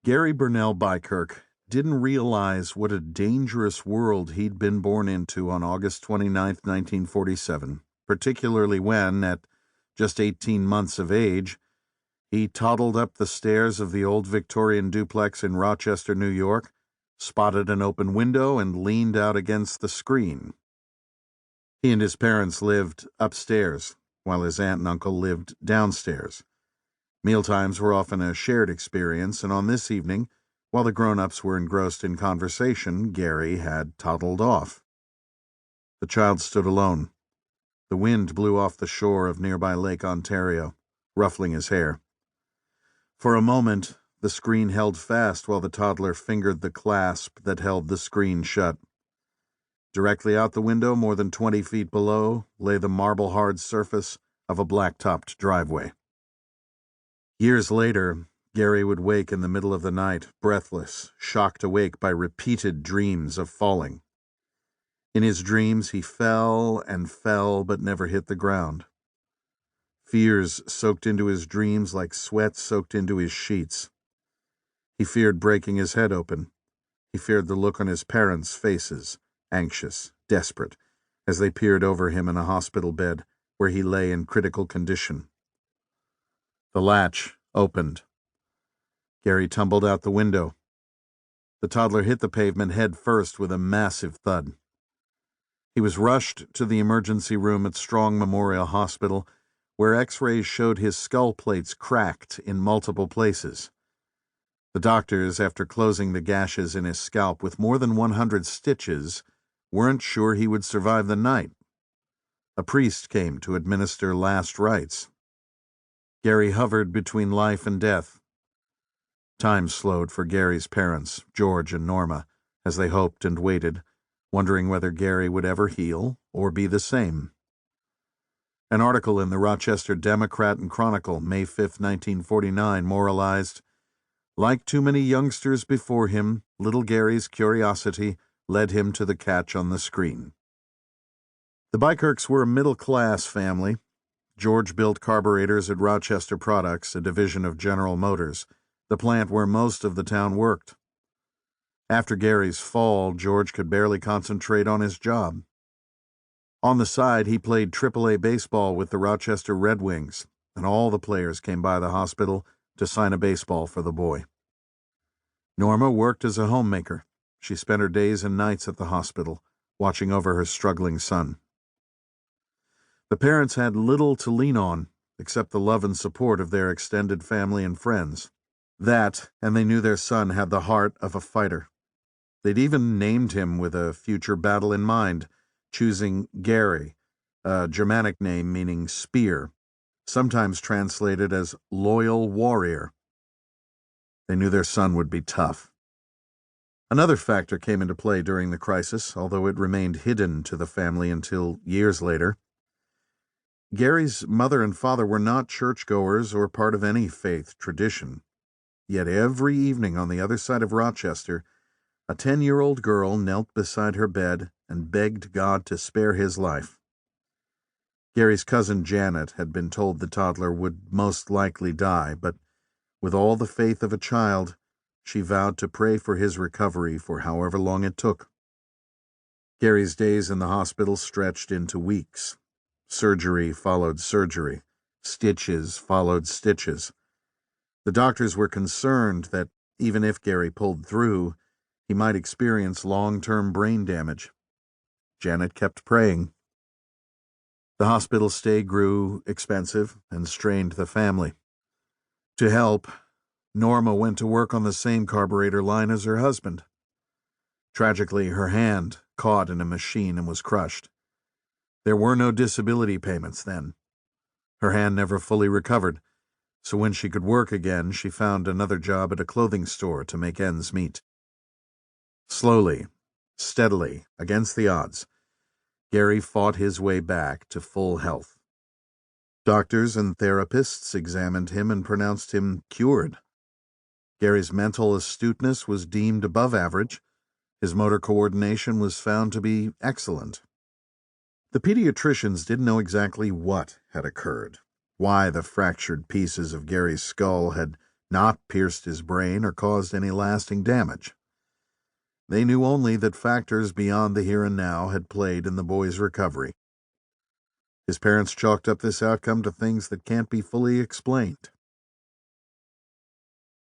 Gary Beikirch didn't realize what a dangerous world he'd been born into on August 29, 1947, particularly when, at just 18 months of age, he toddled up the stairs of the old Victorian duplex in Rochester, New York, spotted an open window, and leaned out against the screen. He and his parents lived upstairs, while his aunt and uncle lived downstairs. Mealtimes were often a shared experience, and on this evening, while the grown-ups were engrossed in conversation, Gary had toddled off. The child stood alone. The wind blew off the shore of nearby Lake Ontario, ruffling his hair. For a moment, the screen held fast while the toddler fingered the clasp that held the screen shut. Directly out the window, more than 20 feet below, lay the marble-hard surface of a black-topped driveway. Years later, Gary would wake in the middle of the night, breathless, shocked awake by repeated dreams of falling. In his dreams, he fell and fell but never hit the ground. Fears soaked into his dreams like sweat soaked into his sheets. He feared breaking his head open. He feared the look on his parents' faces, anxious, desperate, as they peered over him in a hospital bed where he lay in critical condition. The latch opened. Gary tumbled out the window. The toddler hit the pavement head first with a massive thud. He was rushed to the emergency room at Strong Memorial Hospital, where X-rays showed his skull plates cracked in multiple places. The doctors, after closing the gashes in his scalp with more than 100 stitches, weren't sure he would survive the night. A priest came to administer last rites. Gary hovered between life and death. Time slowed for Gary's parents, George and Norma, as they hoped and waited, wondering whether Gary would ever heal or be the same. An article in the Rochester Democrat and Chronicle, May 5, 1949, moralized, "Like too many youngsters before him, little Gary's curiosity led him to the catch on the screen." The Beikirchs were a middle-class family. George built carburetors at Rochester Products, a division of General Motors, the plant where most of the town worked. After Gary's fall, George could barely concentrate on his job. On the side, he played AAA baseball with the Rochester Red Wings, and all the players came by the hospital to sign a baseball for the boy. Norma worked as a homemaker. She spent her days and nights at the hospital, watching over her struggling son. The parents had little to lean on, except the love and support of their extended family and friends. That, and they knew their son had the heart of a fighter. They'd even named him with a future battle in mind, choosing Gary, a Germanic name meaning spear, sometimes translated as loyal warrior. They knew their son would be tough. Another factor came into play during the crisis, although it remained hidden to the family until years later. Gary's mother and father were not churchgoers or part of any faith tradition. Yet every evening on the other side of Rochester, a 10-year-old girl knelt beside her bed and begged God to spare his life. Gary's cousin Janet had been told the toddler would most likely die, but with all the faith of a child, she vowed to pray for his recovery for however long it took. Gary's days in the hospital stretched into weeks. Surgery followed surgery. Stitches followed stitches. The doctors were concerned that even if Gary pulled through, he might experience long-term brain damage. Janet kept praying. The hospital stay grew expensive and strained the family. To help, Norma went to work on the same carburetor line as her husband. Tragically, her hand caught in a machine and was crushed. There were no disability payments then. Her hand never fully recovered, so when she could work again, she found another job at a clothing store to make ends meet. Slowly, steadily, against the odds, Gary fought his way back to full health. Doctors and therapists examined him and pronounced him cured. Gary's mental astuteness was deemed above average. His motor coordination was found to be excellent. The pediatricians didn't know exactly what had occurred, why the fractured pieces of Gary's skull had not pierced his brain or caused any lasting damage. They knew only that factors beyond the here and now had played in the boy's recovery. His parents chalked up this outcome to things that can't be fully explained.